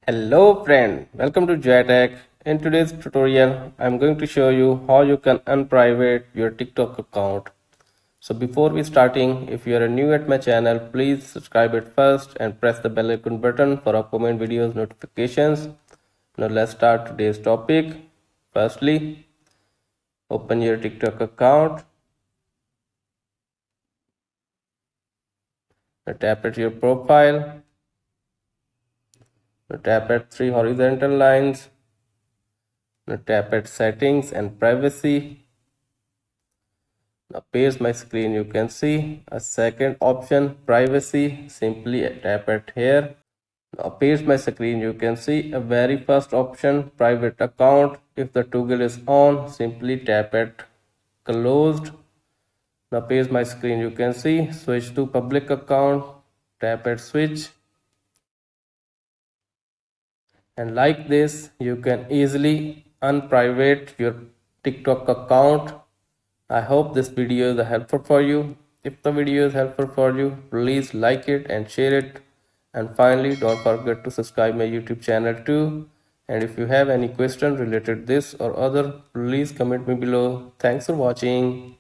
Hello friend, welcome to JoyTech. In today's tutorial, I'm going to show you how you can unprivate your TikTok account. So before we starting, if you are new at my channel, please subscribe it first and press the bell icon button for upcoming videos notifications. Now let's start today's topic. Firstly, open your TikTok account. Now tap at your profile. Now tap at three horizontal lines. Now tap at settings and privacy. Now appears my screen, you can see a second option, privacy. Simply tap it here. Now appears my screen, you can see a very first option, private account. If the toggle is on, simply tap it closed. Now appears my screen, you can see switch to public account. Tap it switch. And like this, you can easily unprivate your TikTok account. I hope this video is helpful for you. If the video is helpful for you, please like it and share it. And finally, don't forget to subscribe my YouTube channel too. And if you have any question related this or other, please comment me below. Thanks for watching.